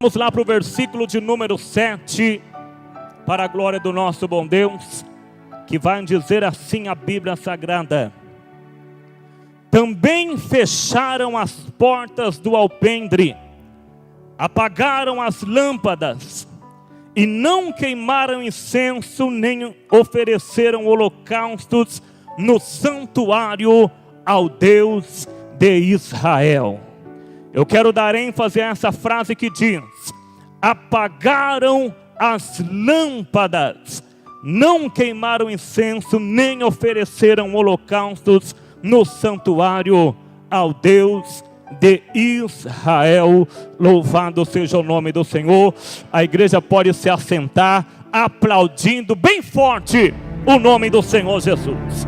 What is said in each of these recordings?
Vamos lá para o versículo de número 7, para a glória do nosso bom Deus, que vai dizer assim a Bíblia Sagrada: também fecharam as portas do alpendre, apagaram as lâmpadas, e não queimaram incenso, nem ofereceram holocaustos no santuário ao Deus de Israel. Eu quero dar ênfase a essa frase que diz: apagaram as lâmpadas, não queimaram incenso, nem ofereceram holocaustos no santuário ao Deus de Israel. Louvado seja o nome do Senhor. A igreja pode se assentar, aplaudindo bem forte o nome do Senhor Jesus.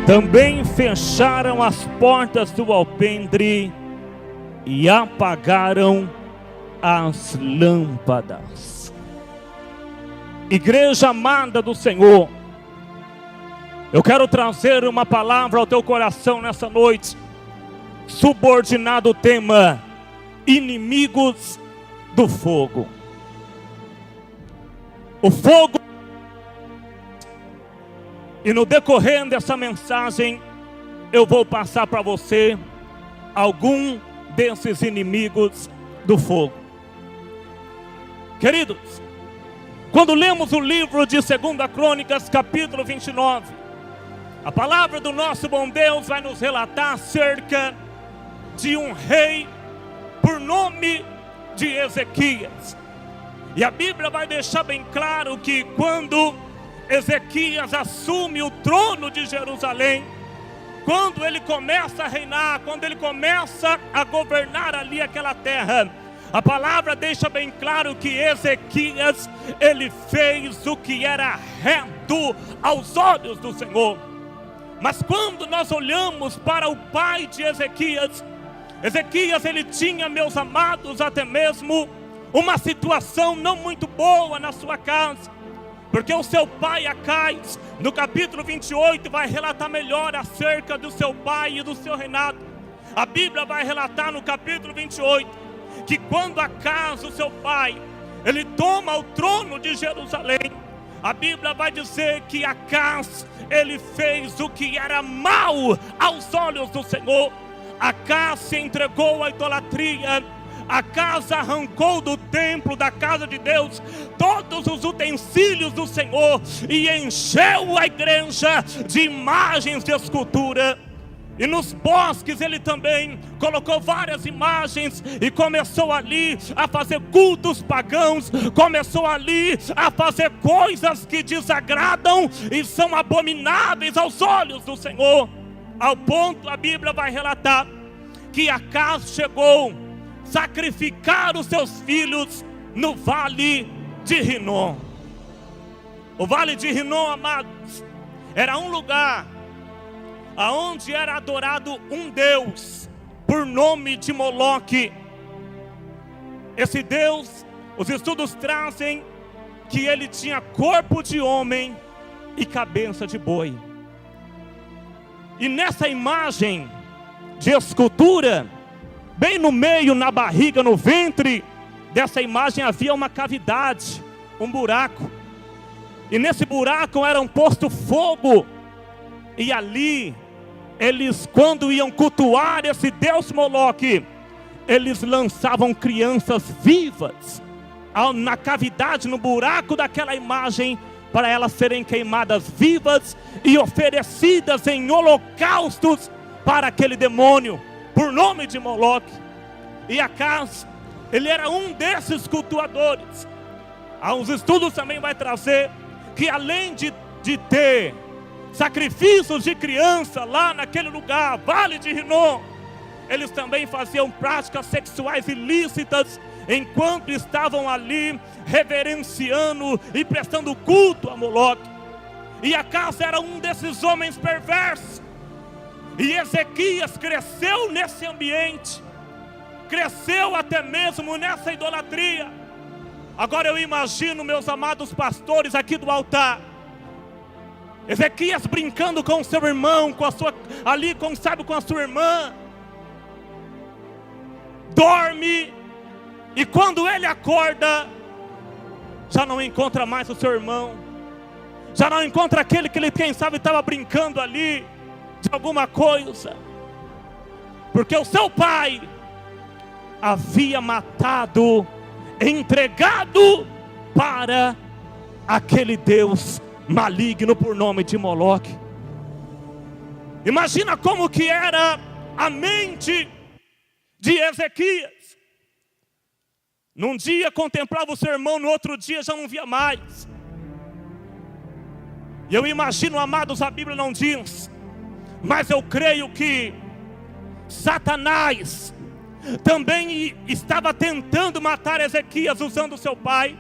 Também fecharam as portas do alpendre e apagaram as lâmpadas. Igreja amada do Senhor, eu quero trazer uma palavra ao teu coração nessa noite, subordinado ao tema: inimigos do fogo. O fogo. E no decorrer dessa mensagem, eu vou passar para você algum desses inimigos do fogo. Queridos, quando lemos o livro de 2 Crônicas, capítulo 29, a palavra do nosso bom Deus vai nos relatar acerca de um rei por nome de Ezequias. E a Bíblia vai deixar bem claro que quando Ezequias assume o trono de Jerusalém, quando ele começa a reinar, quando ele começa a governar ali aquela terra, a palavra deixa bem claro que Ezequias, ele fez o que era reto aos olhos do Senhor. Mas quando nós olhamos para o pai de Ezequias, Ezequias ele tinha, meus amados, até mesmo uma situação não muito boa na sua casa. Porque o seu pai Acais, no capítulo 28, vai relatar melhor acerca do seu pai e do seu reinado. A Bíblia vai relatar no capítulo 28, que quando Acais, o seu pai, ele toma o trono de Jerusalém, a Bíblia vai dizer que Acais, ele fez o que era mal aos olhos do Senhor. Acais se entregou à idolatria. Acais arrancou do templo, da casa de Deus, todos os utensílios do Senhor e encheu a igreja de imagens de escultura. E nos bosques ele também colocou várias imagens e começou ali a fazer cultos pagãos, começou ali a fazer coisas que desagradam e são abomináveis aos olhos do Senhor. Ao ponto, a Bíblia vai relatar que Acais chegou sacrificar os seus filhos no vale de Rinom. O vale de Rinom, amados, era um lugar aonde era adorado um Deus por nome de Moloque. Esse Deus, os estudos trazem que ele tinha corpo de homem e cabeça de boi. E nessa imagem de escultura, bem no meio, na barriga, no ventre dessa imagem havia uma cavidade, um buraco. E nesse buraco era posto fogo. E ali, eles quando iam cultuar esse Deus Moloque, eles lançavam crianças vivas na cavidade, no buraco daquela imagem, para elas serem queimadas vivas e oferecidas em holocaustos para aquele demônio, por nome de Moloque. E Acais, ele era um desses cultuadores. Os estudos também vai trazer que além de ter sacrifícios de criança lá naquele lugar, Vale de Rinom, eles também faziam práticas sexuais ilícitas, enquanto estavam ali reverenciando e prestando culto a Moloque. E Acás era um desses homens perversos. E Ezequias cresceu nesse ambiente, cresceu até mesmo nessa idolatria. Agora eu imagino, meus amados pastores aqui do altar, Ezequias brincando com o seu irmão, com a sua irmã. Dorme, e quando ele acorda, já não encontra mais o seu irmão, já não encontra aquele que ele, quem sabe, estava brincando ali de alguma coisa, porque o seu pai havia matado, entregado para aquele Deus maligno por nome de Moloque. Imagina como que era a mente de Ezequias. Num dia contemplava o seu irmão, no outro dia já não via mais. E eu imagino, amados, a Bíblia não diz, mas eu creio que Satanás também estava tentando matar Ezequias usando seu pai.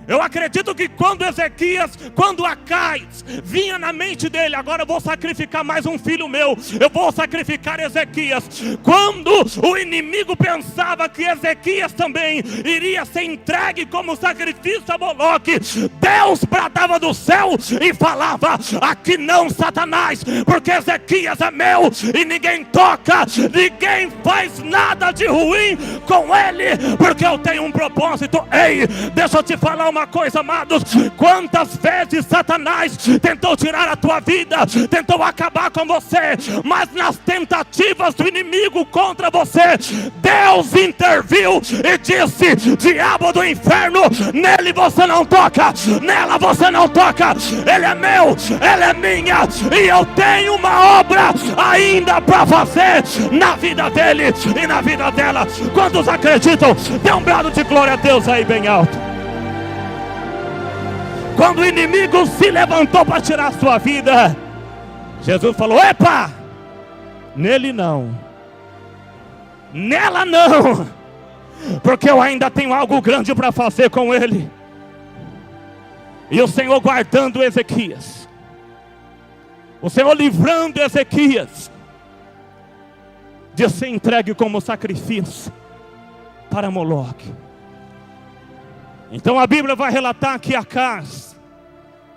Eu acredito que quando Acás vinha na mente dele, agora eu vou sacrificar mais um filho meu, eu vou sacrificar Ezequias. Quando o inimigo pensava que Ezequias também iria ser entregue como sacrifício a Moloque, Deus bradava do céu e falava: aqui não, Satanás, porque Ezequias é meu e ninguém toca, ninguém faz nada de ruim com ele, porque eu tenho um propósito. Ei, deixa eu te falar uma coisa, amados. Quantas vezes Satanás tentou tirar a tua vida, tentou acabar com você, mas nas tentativas do inimigo contra você, Deus interviu e disse: diabo do inferno, nele você não toca, nela você não toca, ele é meu, ela é minha, e eu tenho uma obra ainda para fazer na vida dele e na vida dela. Quantos acreditam? Dê um brado de glória a Deus aí bem alto. Quando o inimigo se levantou para tirar a sua vida, Jesus falou: epa, nele não, nela não, porque eu ainda tenho algo grande para fazer com ele. E o Senhor guardando Ezequias, o Senhor livrando Ezequias de ser entregue como sacrifício para Moloque. Então a Bíblia vai relatar que Acás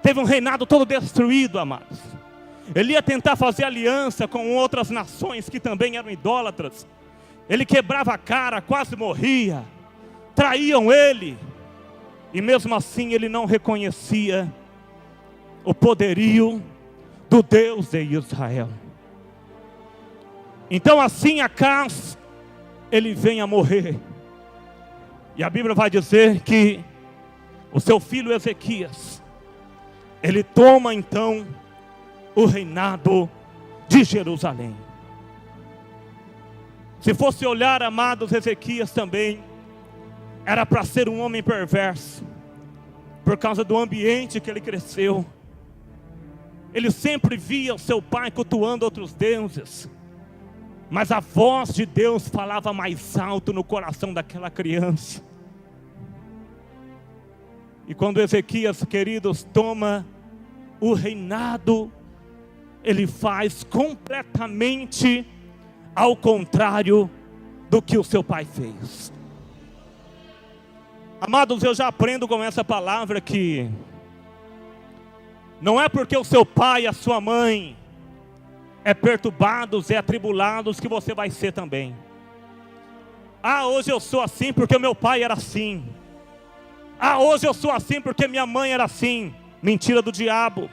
teve um reinado todo destruído, amados. Ele ia tentar fazer aliança com outras nações que também eram idólatras. Ele quebrava a cara, quase morria, traíam ele, e mesmo assim ele não reconhecia o poderio do Deus de Israel. Então assim Acás, ele vem a morrer. E a Bíblia vai dizer que o seu filho Ezequias, ele toma então o reinado de Jerusalém. Se fosse olhar, amados, Ezequias também era para ser um homem perverso, por causa do ambiente que ele cresceu. Ele sempre via o seu pai cultuando outros deuses, mas a voz de Deus falava mais alto no coração daquela criança. E quando Ezequias, queridos, toma o reinado, ele faz completamente ao contrário do que o seu pai fez. Amados, eu já aprendo com essa palavra que não é porque o seu pai e a sua mãe é perturbados, é atribulados, que você vai ser também. Ah, hoje eu sou assim porque meu pai era assim. Ah, hoje eu sou assim porque minha mãe era assim. Mentira do diabo.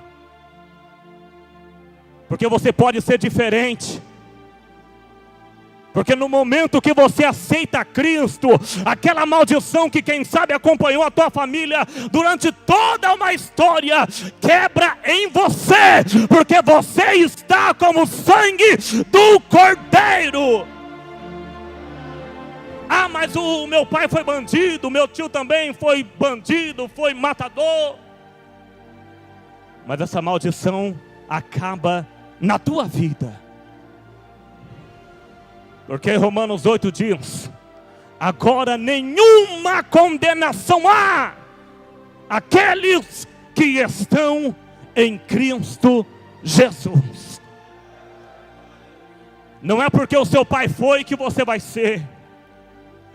Porque você pode ser diferente. Porque no momento que você aceita Cristo, aquela maldição que quem sabe acompanhou a tua família durante toda uma história, quebra em você, porque você está como o sangue do Cordeiro. Ah, mas o meu pai foi bandido, meu tio também foi bandido, foi matador. Mas essa maldição acaba na tua vida. Porque Romanos 8 diz: agora nenhuma condenação há aqueles que estão em Cristo Jesus. Não é porque o seu pai foi que você vai ser.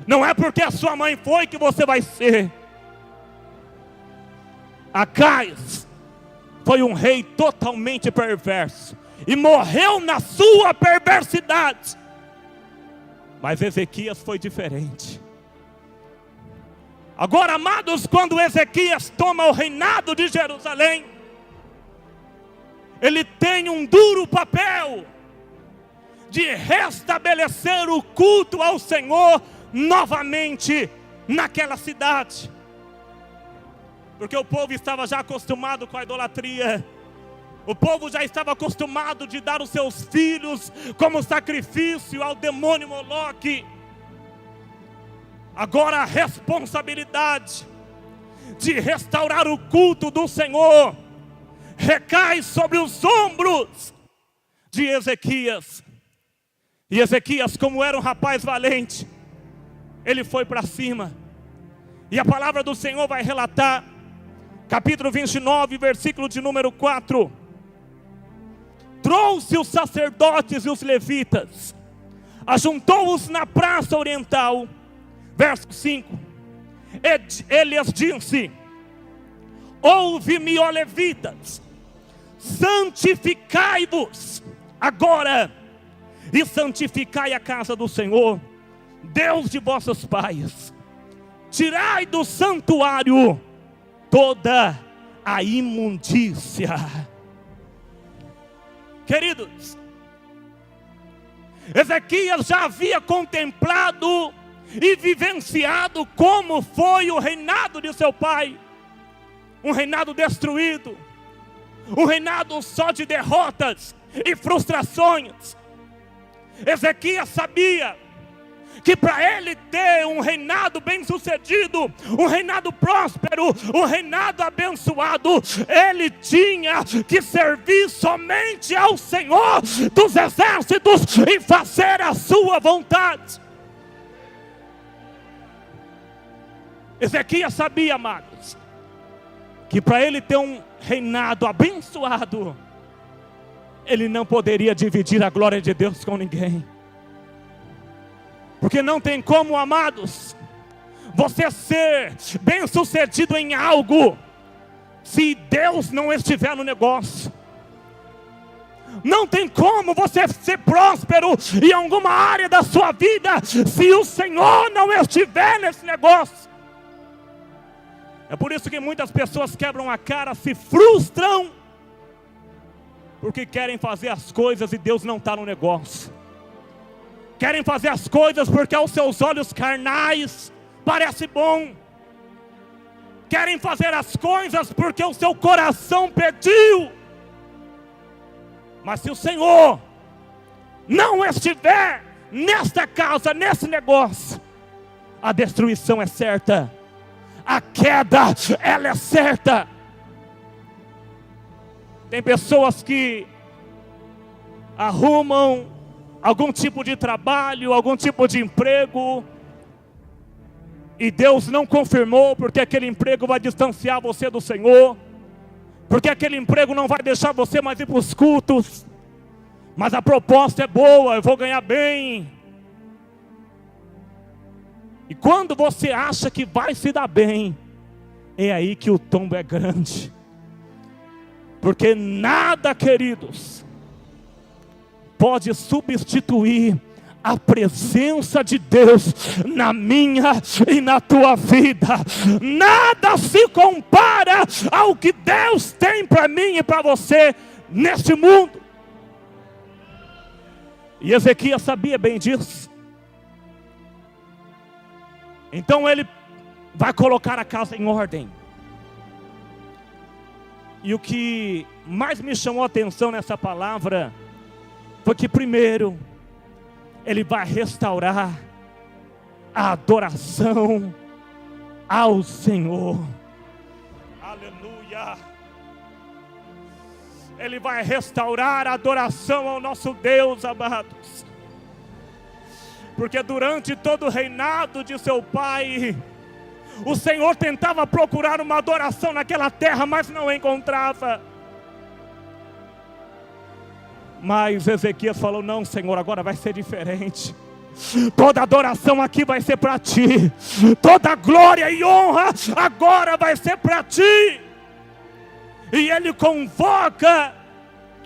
Não é porque a sua mãe foi que você vai ser. Acais foi um rei totalmente perverso e morreu na sua perversidade. Mas Ezequias foi diferente. Agora, amados, quando Ezequias toma o reinado de Jerusalém, ele tem um duro papel de restabelecer o culto ao Senhor novamente naquela cidade. Porque o povo estava já acostumado com a idolatria. O povo já estava acostumado de dar os seus filhos como sacrifício ao demônio Moloque. Agora a responsabilidade de restaurar o culto do Senhor recai sobre os ombros de Ezequias. E Ezequias, como era um rapaz valente, ele foi para cima. E a palavra do Senhor vai relatar, capítulo 29, versículo de número 4. Trouxe os sacerdotes e os levitas, ajuntou-os na praça oriental. Verso 5. Ele lhes disse: ouve-me, ó levitas, santificai-vos agora, e santificai a casa do Senhor, Deus de vossos pais. Tirai do santuário toda a imundícia. Queridos, Ezequias já havia contemplado e vivenciado como foi o reinado de seu pai. Um reinado destruído, um reinado só de derrotas e frustrações. Ezequias sabia que para ele ter um reinado bem sucedido, um reinado próspero, um reinado abençoado, ele tinha que servir somente ao Senhor dos exércitos e fazer a sua vontade. Ezequias sabia, amados, que para ele ter um reinado abençoado, ele não poderia dividir a glória de Deus com ninguém. Porque não tem como, amados, você ser bem sucedido em algo se Deus não estiver no negócio. Não tem como você ser próspero em alguma área da sua vida se o Senhor não estiver nesse negócio. É por isso que muitas pessoas quebram a cara, se frustram, porque querem fazer as coisas e Deus não está no negócio. Querem fazer as coisas porque aos seus olhos carnais parece bom. Querem fazer as coisas porque o seu coração pediu. Mas se o Senhor não estiver nesta casa, nesse negócio, a destruição é certa. A queda, ela é certa. Tem pessoas que arrumam algum tipo de trabalho, algum tipo de emprego, e Deus não confirmou, porque aquele emprego vai distanciar você do Senhor, porque aquele emprego não vai deixar você mais ir para os cultos, mas a proposta é boa, eu vou ganhar bem. E quando você acha que vai se dar bem, é aí que o tombo é grande. Porque nada, queridos, pode substituir a presença de Deus na minha e na tua vida. Nada se compara ao que Deus tem para mim e para você neste mundo. E Ezequias sabia bem disso. Então ele vai colocar a casa em ordem. E o que mais me chamou a atenção nessa palavra foi que primeiro ele vai restaurar a adoração ao Senhor. Aleluia. Ele vai restaurar a adoração ao nosso Deus, amados. Porque durante todo o reinado de seu pai, o Senhor tentava procurar uma adoração naquela terra, mas não encontrava. Mas Ezequias falou: não, Senhor, agora vai ser diferente. Toda adoração aqui vai ser para ti. Toda glória e honra agora vai ser para ti. E ele convoca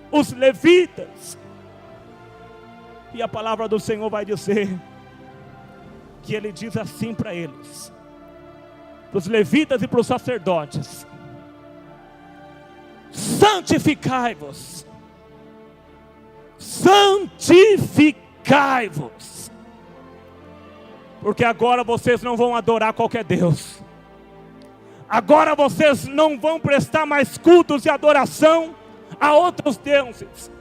os levitas. E a palavra do Senhor vai dizer que ele diz assim para eles, para os levitas e para os sacerdotes: santificai-vos, santificai-vos, porque agora vocês não vão adorar qualquer Deus. Agora vocês não vão prestar mais cultos e adoração a outros deuses.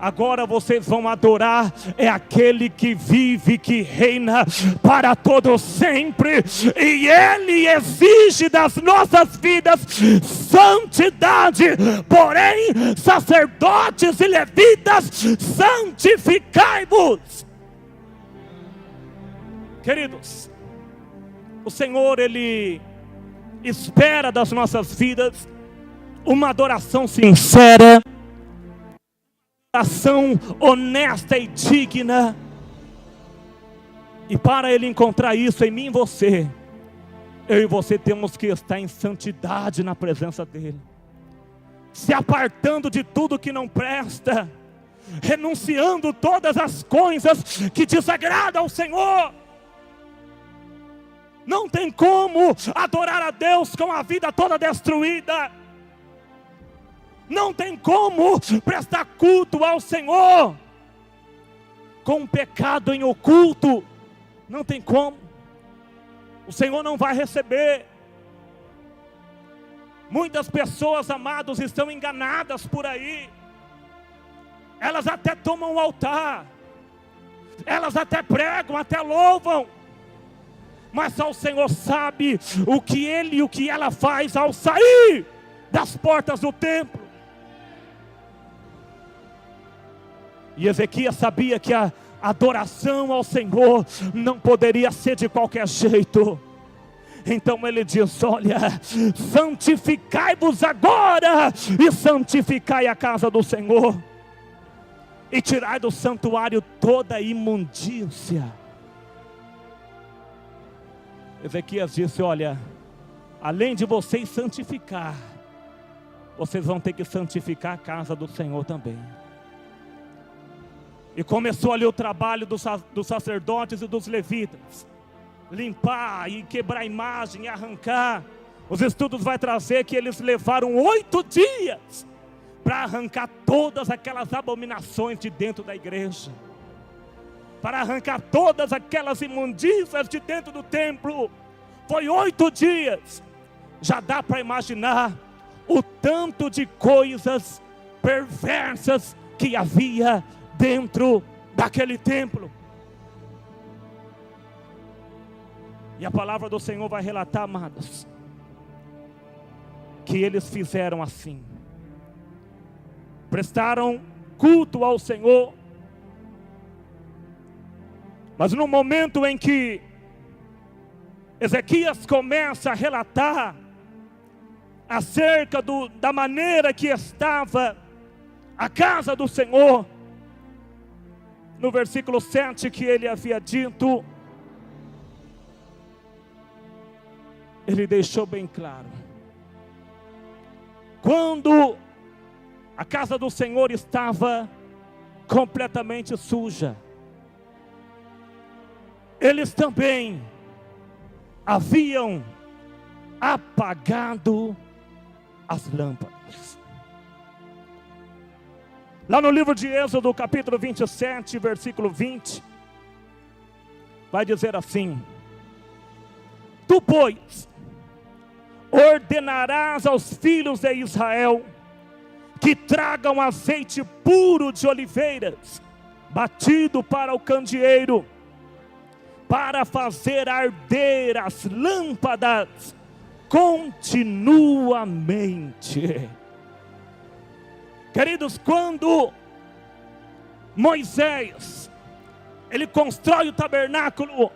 Agora vocês vão adorar aquele que vive, que reina para todo sempre. E Ele exige das nossas vidas santidade. Porém, sacerdotes e levitas, santificai-vos. Queridos, o Senhor, Ele espera das nossas vidas uma adoração sincera, ação honesta e digna. E para Ele encontrar isso em mim e você, eu e você temos que estar em santidade na presença dEle, se apartando de tudo que não presta, renunciando todas as coisas que desagradam ao Senhor. Não tem como adorar a Deus com a vida toda destruída. Não tem como prestar culto ao Senhor com um pecado em oculto. Não tem como. O Senhor não vai receber. Muitas pessoas, amados, estão enganadas por aí. Elas até tomam o altar, elas até pregam, até louvam, mas só o Senhor sabe o que ele e o que ela faz ao sair das portas do templo. E Ezequias sabia que a adoração ao Senhor não poderia ser de qualquer jeito. Então ele diz: olha, santificai-vos agora e santificai a casa do Senhor, e tirai do santuário toda a imundícia. Ezequias disse: olha, além de vocês santificar, vocês vão ter que santificar a casa do Senhor também. E começou ali o trabalho dos sacerdotes e dos levitas, limpar e quebrar a imagem e arrancar. Os estudos vai trazer que eles levaram 8 dias para arrancar todas aquelas abominações de dentro da igreja, para arrancar todas aquelas imundícias de dentro do templo. Foi 8 dias. Já dá para imaginar o tanto de coisas perversas que havia dentro daquele templo. E a palavra do Senhor vai relatar, amados, que eles fizeram assim, prestaram culto ao Senhor. Mas no momento em que Ezequias começa a relatar acerca da maneira que estava a casa do Senhor, no versículo 7 que ele havia dito, ele deixou bem claro: quando a casa do Senhor estava completamente suja, eles também haviam apagado as lâmpadas. Lá no livro de Êxodo, capítulo 27, versículo 20, vai dizer assim: tu, pois, ordenarás aos filhos de Israel que tragam azeite puro de oliveiras, batido para o candeeiro, para fazer arder as lâmpadas continuamente. Queridos, quando Moisés ele constrói o tabernáculo.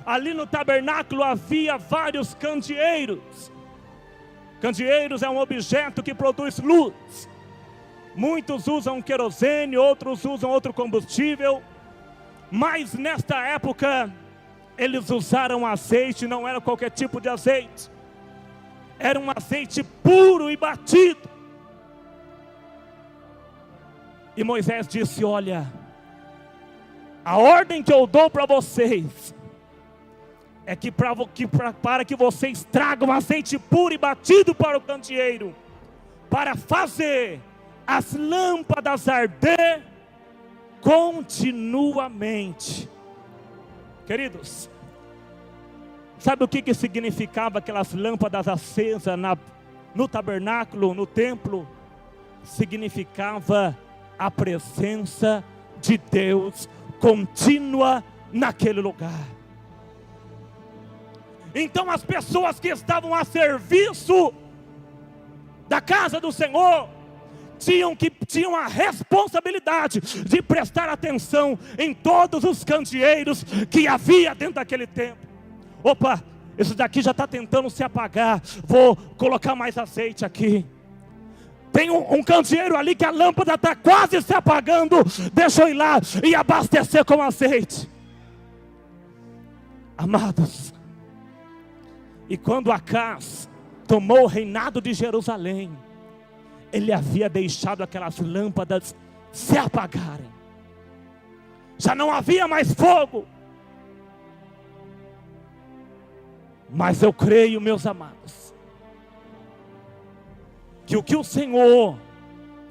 Ali no tabernáculo havia vários candeeiros. Candeeiros é um objeto que produz luz. Muitos usam querosene, outros usam outro combustível. Mas nesta época, eles usaram azeite, não era qualquer tipo de azeite. Era um azeite puro e batido. E Moisés disse: olha, a ordem que eu dou para vocês é que para que vocês tragam azeite puro e batido para o candeeiro, para fazer as lâmpadas arder continuamente. Queridos, sabe o que significava aquelas lâmpadas acesas no tabernáculo, no templo? Significava a presença de Deus contínua naquele lugar. Então as pessoas que estavam a serviço da casa do Senhor tinham a responsabilidade de prestar atenção em todos os candeeiros que havia dentro daquele templo. Opa, esse daqui já está tentando se apagar, vou colocar mais azeite aqui. Tem um candeeiro ali que a lâmpada está quase se apagando, deixa eu ir lá e abastecer com azeite. Amados, e quando Acás tomou o reinado de Jerusalém, ele havia deixado aquelas lâmpadas se apagarem. Já não havia mais fogo. Mas eu creio, meus amados, que o que o Senhor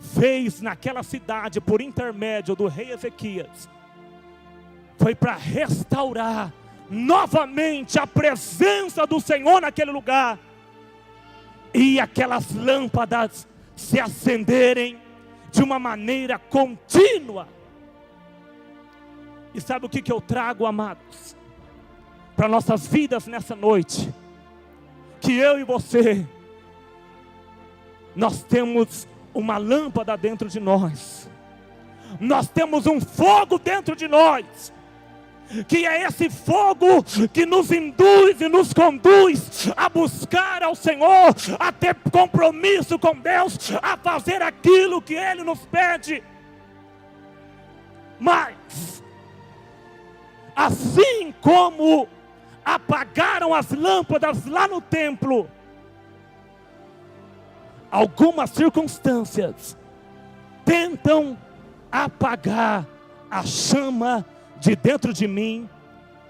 fez naquela cidade por intermédio do rei Ezequias foi para restaurar novamente a presença do Senhor naquele lugar, e aquelas lâmpadas se acenderem de uma maneira contínua. E sabe o que eu trago, amados, para nossas vidas nessa noite? Que eu e você, nós temos uma lâmpada dentro de nós, nós temos um fogo dentro de nós, que é esse fogo que nos induz e nos conduz a buscar ao Senhor, a ter compromisso com Deus, a fazer aquilo que Ele nos pede. Mas, assim como apagaram as lâmpadas lá no templo, algumas circunstâncias tentam apagar a chama de dentro de mim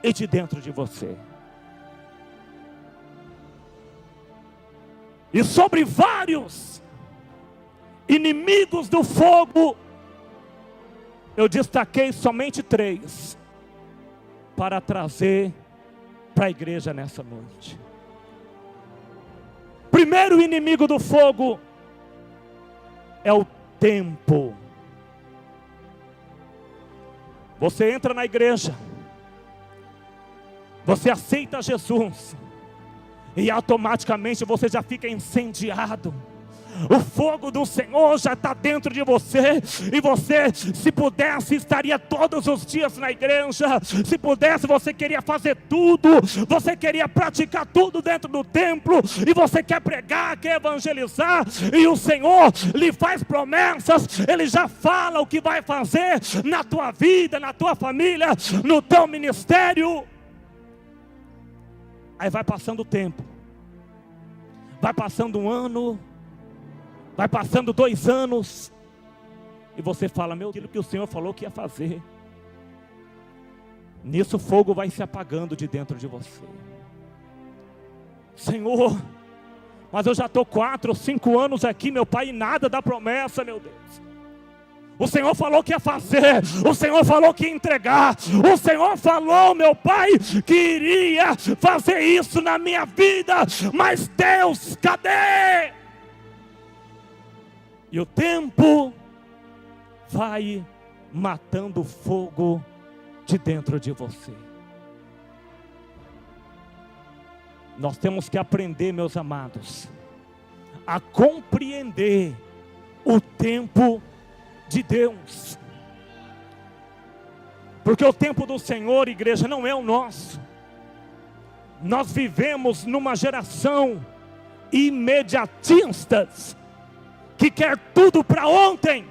e de dentro de você. E sobre vários inimigos do fogo, eu destaquei somente 3 para trazer para a igreja nessa noite. Primeiro inimigo do fogo é o tempo. Você entra na igreja, você aceita Jesus, e automaticamente você já fica incendiado. O fogo do Senhor já está dentro de você. E você, se pudesse, estaria todos os dias na igreja. Se pudesse, você queria fazer tudo. Você queria praticar tudo dentro do templo. E você quer pregar, quer evangelizar. E o Senhor lhe faz promessas. Ele já fala o que vai fazer na tua vida, na tua família, no teu ministério. Aí vai passando o tempo. Vai passando um ano. Vai passando 2 anos, e você fala: meu Deus, aquilo que o Senhor falou que ia fazer. Nisso o fogo vai se apagando de dentro de você. Senhor, mas eu já estou 4 ou 5 anos aqui, meu Pai, e nada da promessa, meu Deus. O Senhor falou que ia fazer, o Senhor falou que ia entregar, o Senhor falou, meu Pai, que iria fazer isso na minha vida, mas Deus, cadê? E o tempo vai matando o fogo de dentro de você. Nós temos que aprender, meus amados, a compreender o tempo de Deus. Porque o tempo do Senhor, igreja, não é o nosso. Nós vivemos numa geração imediatistas, que quer tudo para ontem,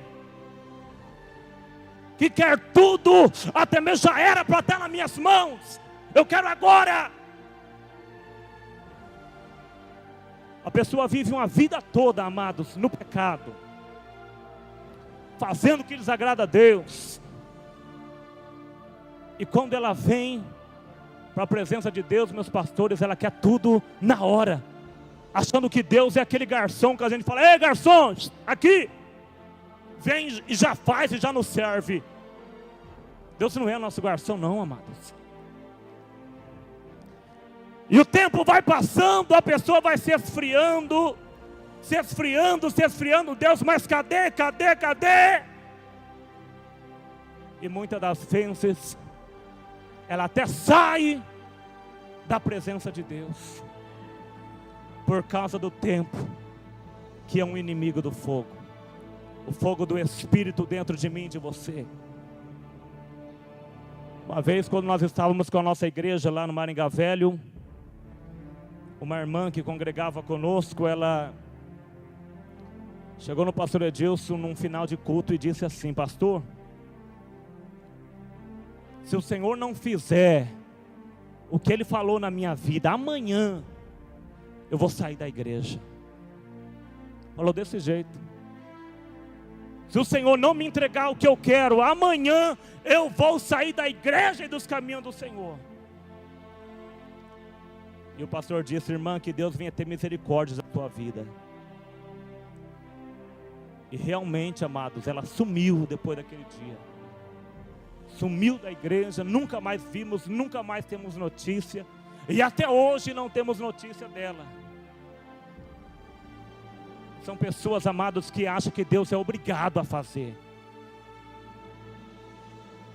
que quer tudo, até mesmo já era para estar nas minhas mãos, eu quero agora. A pessoa vive uma vida toda, amados, no pecado, fazendo o que desagrada a Deus, e quando ela vem para a presença de Deus, meus pastores, ela quer tudo na hora, achando que Deus é aquele garçom que a gente fala: ei, garçom, aqui, vem e já faz e já nos serve. Deus não é nosso garçom não, amados. E o tempo vai passando, a pessoa vai se esfriando, Deus, mas cadê? E muitas das vezes, ela até sai da presença de Deus, por causa do tempo, que é um inimigo do fogo. O fogo do Espírito dentro de mim e de você. Uma vez, quando nós estávamos com a nossa igreja lá no Maringá Velho, uma irmã que congregava conosco, ela chegou no pastor Edilson num final de culto e disse assim: pastor, se o Senhor não fizer o que Ele falou na minha vida, amanhã eu vou sair da igreja. Falou desse jeito: se o Senhor não me entregar o que eu quero, amanhã eu vou sair da igreja e dos caminhos do Senhor. E o pastor disse: irmã, que Deus venha ter misericórdia da tua vida. E realmente, amados, ela sumiu depois daquele dia. Sumiu da igreja, nunca mais vimos, nunca mais temos notícia. E até hoje não temos notícia dela. São pessoas, amados, que acham que Deus é obrigado a fazer,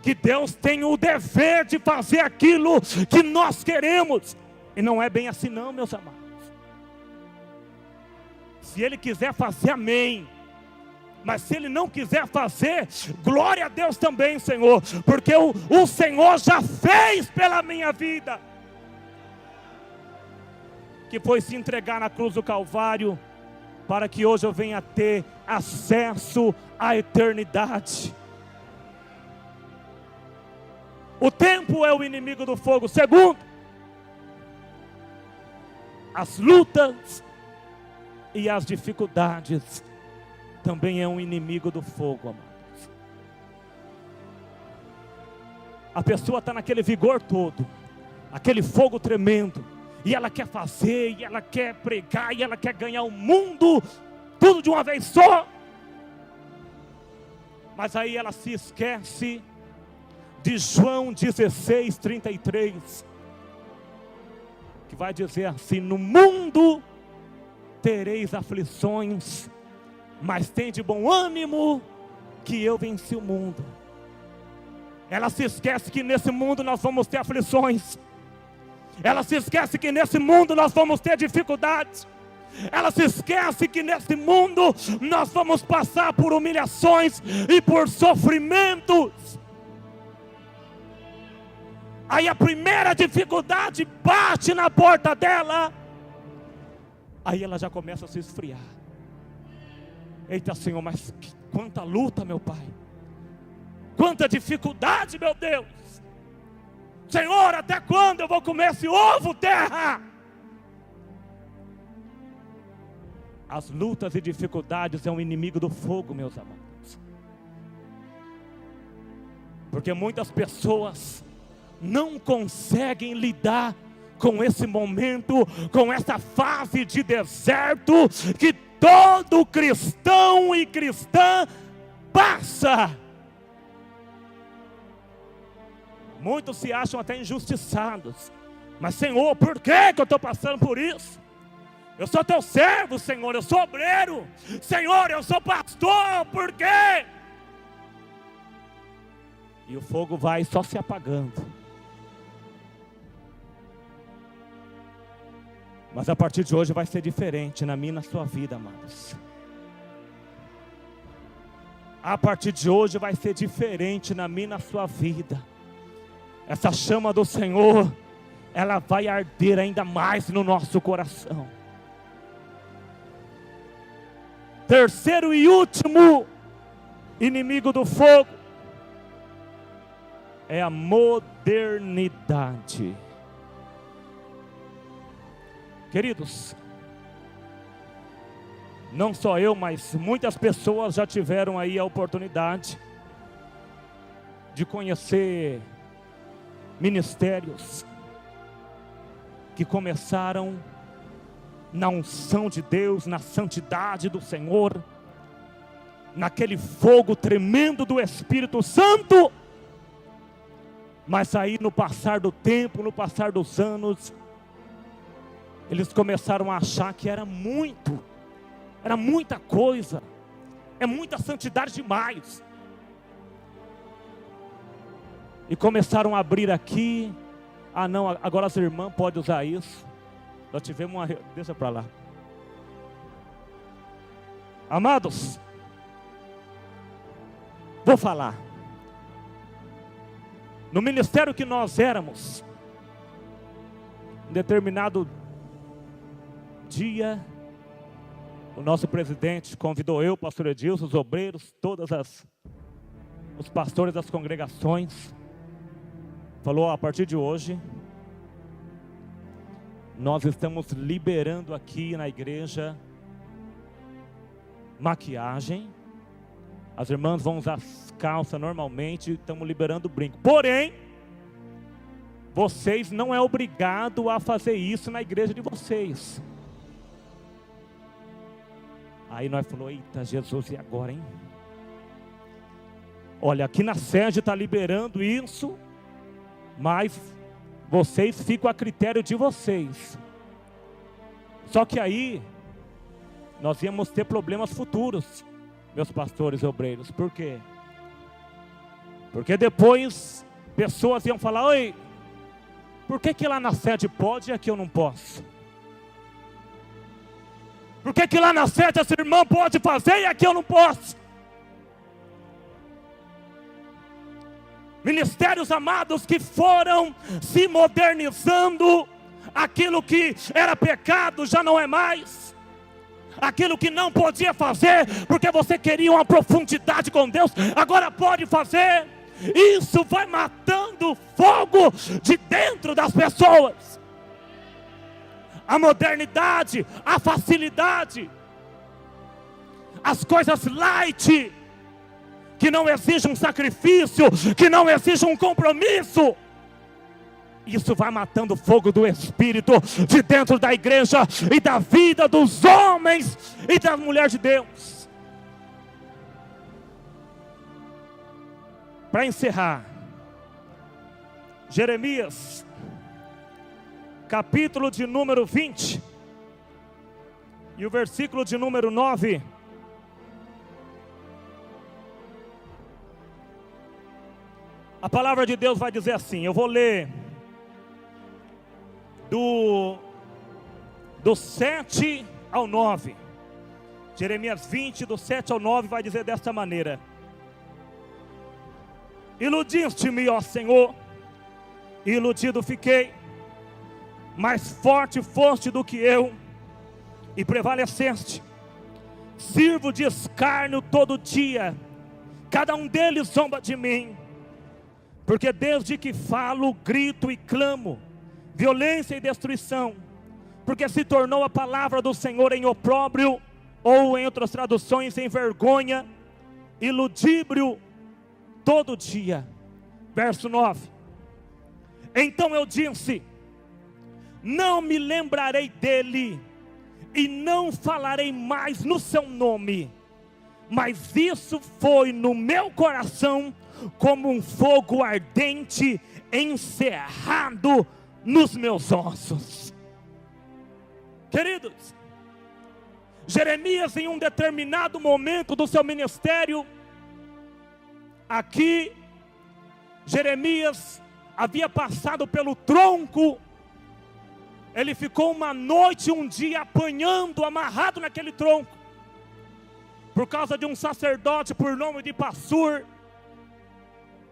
que Deus tem o dever de fazer aquilo que nós queremos. E não é bem assim não, meus amados. Se Ele quiser fazer, amém. Mas se Ele não quiser fazer, glória a Deus também, Senhor, porque o Senhor já fez pela minha vida, que foi se entregar na cruz do Calvário, para que hoje eu venha ter acesso à eternidade. O tempo é o inimigo do fogo. Segundo, as lutas e as dificuldades também é um inimigo do fogo, amados. A pessoa está naquele vigor todo, aquele fogo tremendo, e ela quer fazer, e ela quer pregar, e ela quer ganhar o mundo, tudo de uma vez só. Mas aí ela se esquece de João 16:33, que vai dizer assim: no mundo tereis aflições, mas tende bom ânimo, que eu venci o mundo. Ela se esquece que nesse mundo nós vamos ter aflições. Ela se esquece que nesse mundo nós vamos ter dificuldades. Ela se esquece que nesse mundo nós vamos passar por humilhações e por sofrimentos. Aí a primeira dificuldade bate na porta dela, aí ela já começa a se esfriar. Eita, Senhor, mas quanta luta, meu Pai, quanta dificuldade, meu Deus. Senhor, até quando eu vou comer esse ovo, terra? As lutas e dificuldades é um inimigo do fogo, meus amados. Porque muitas pessoas não conseguem lidar com esse momento, com essa fase de deserto que todo cristão e cristã passa. Muitos se acham até injustiçados. Mas Senhor, por que eu estou passando por isso? Eu sou teu servo, Senhor, eu sou obreiro. Senhor, eu sou pastor, por quê? E o fogo vai só se apagando. Mas a partir de hoje vai ser diferente na minha e na sua vida, amados. A partir de hoje vai ser diferente na minha e na sua vida. essa chama do Senhor, ela vai arder ainda mais no nosso coração. Terceiro e último inimigo do fogo é a modernidade. Queridos, não só eu, mas muitas pessoas já tiveram aí a oportunidade de conhecer ministérios que começaram na unção de Deus, na santidade do Senhor, naquele fogo tremendo do Espírito Santo, mas aí no passar do tempo, no passar dos anos, eles começaram a achar que era muita coisa, é muita santidade demais, e começaram a abrir aqui, não, agora as irmãs podem usar isso, nós tivemos uma, deixa para lá, amados, vou falar, no ministério que nós éramos, em determinado dia, o nosso presidente convidou eu, pastor Edilson, os obreiros, os pastores das congregações, falou: a partir de hoje, nós estamos liberando aqui na igreja maquiagem, as irmãs vão usar calça normalmente, estamos liberando brinco, porém, vocês não é obrigado a fazer isso na igreja de vocês. Aí nós falamos: eita Jesus, e agora, hein? Olha, aqui na sede está liberando isso, mas vocês ficam a critério de vocês. Só que aí, nós íamos ter problemas futuros, meus pastores e obreiros. Por quê? Porque depois, pessoas iam falar: oi, por que lá na sede pode e aqui eu não posso? Por que lá na sede essa irmã pode fazer e aqui eu não posso? Ministérios amados que foram se modernizando, aquilo que era pecado já não é mais, aquilo que não podia fazer, porque você queria uma profundidade com Deus, agora pode fazer. Isso vai matando o fogo de dentro das pessoas. A modernidade, a facilidade, as coisas light, que não exigem um sacrifício, que não exigem um compromisso, isso vai matando o fogo do Espírito de dentro da igreja e da vida dos homens e das mulheres de Deus. Para encerrar, Jeremias, capítulo de número 20, e o versículo de número 9. A palavra de Deus vai dizer assim, eu vou ler do 7 ao 9. Jeremias 20, do 7 ao 9, vai dizer desta maneira: iludiste-me, ó Senhor, iludido fiquei, mais forte foste do que eu, e prevaleceste. Sirvo de escárnio todo dia, cada um deles zomba de mim, porque desde que falo, grito e clamo, violência e destruição, porque se tornou a palavra do Senhor em opróbrio, ou em outras traduções, em vergonha, e ludíbrio todo dia. Verso 9: então eu disse: não me lembrarei dele, e não falarei mais no seu nome, mas isso foi no meu coração, como um fogo ardente encerrado nos meus ossos. Queridos, Jeremias, em um determinado momento do seu ministério, aqui, Jeremias havia passado pelo tronco, ele ficou uma noite, um dia apanhando, amarrado naquele tronco, por causa de um sacerdote por nome de Passur,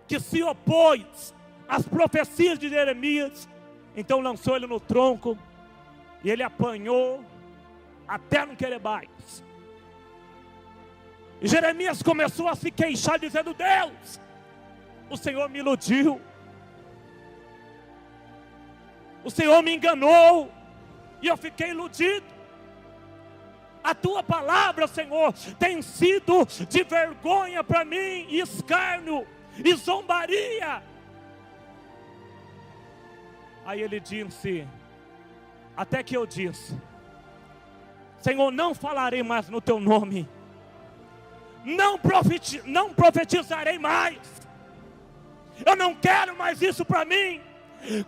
que se opôs as profecias de Jeremias. Então lançou ele no tronco, e ele apanhou até não querer mais. E Jeremias começou a se queixar, dizendo: Deus, o Senhor me iludiu, o Senhor me enganou, e eu fiquei iludido. A tua palavra, Senhor, tem sido de vergonha para mim, e escárnio, e zombaria. Aí ele disse, até que eu disse: Senhor, não falarei mais no teu nome, não profetizarei mais, eu não quero mais isso para mim.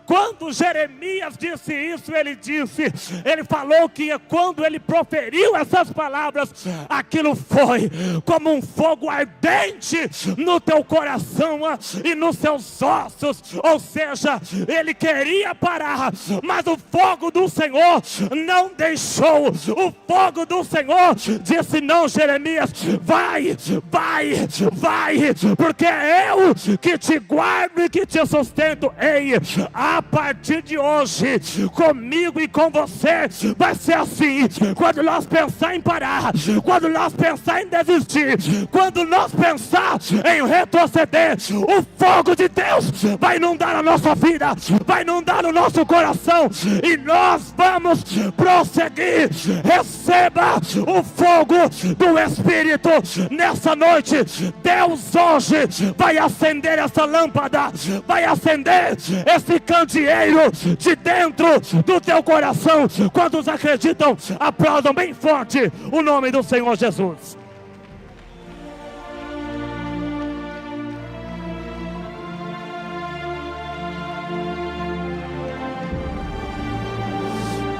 Quando Jeremias disse isso, ele falou que quando ele proferiu essas palavras, aquilo foi como um fogo ardente no teu coração e nos seus ossos. Ou seja, ele queria parar, mas o fogo do Senhor não deixou. O fogo do Senhor disse: não, Jeremias, vai, porque é eu que te guardo e que te sustento. Ei, a partir de hoje, comigo e com você, vai ser assim. Quando nós pensar em parar, quando nós pensar em desistir, quando nós pensar em retroceder, o fogo de Deus vai inundar a nossa vida, vai inundar o nosso coração, e nós vamos prosseguir. Receba o fogo do Espírito nessa noite. Deus hoje vai acender essa lâmpada, vai acender esse candeeiro de dentro do teu coração. Quantos acreditam, aplaudam bem forte o nome do Senhor Jesus.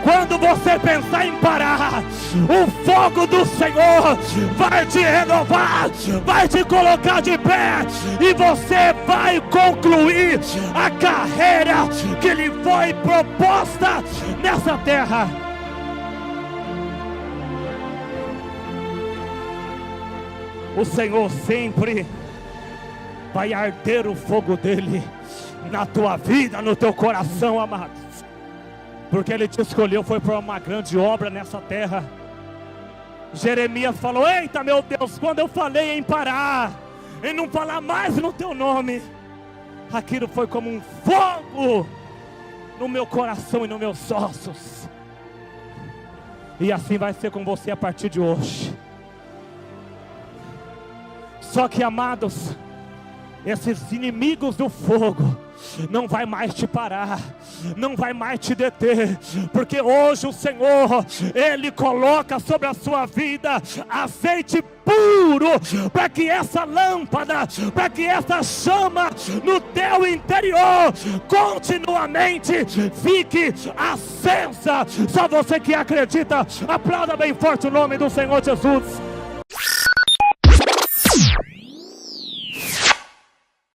Quando você pensar em parar, o fogo do Senhor vai te renovar, vai te colocar de pé, e você vai concluir a carreira que lhe foi proposta nessa terra. O Senhor sempre vai arder o fogo dele na tua vida, no teu coração, amados. Porque ele te escolheu, foi para uma grande obra nessa terra. Jeremias falou: eita, meu Deus, quando eu falei em parar, em não falar mais no teu nome, aquilo foi como um fogo no meu coração e nos meus ossos. E assim vai ser com você a partir de hoje. Só que, amados, esses inimigos do fogo não vai mais te parar, não vai mais te deter, porque hoje o Senhor, Ele coloca sobre a sua vida azeite puro, para que essa lâmpada, para que essa chama no teu interior continuamente fique acesa. Só você que acredita, aplauda bem forte o nome do Senhor Jesus.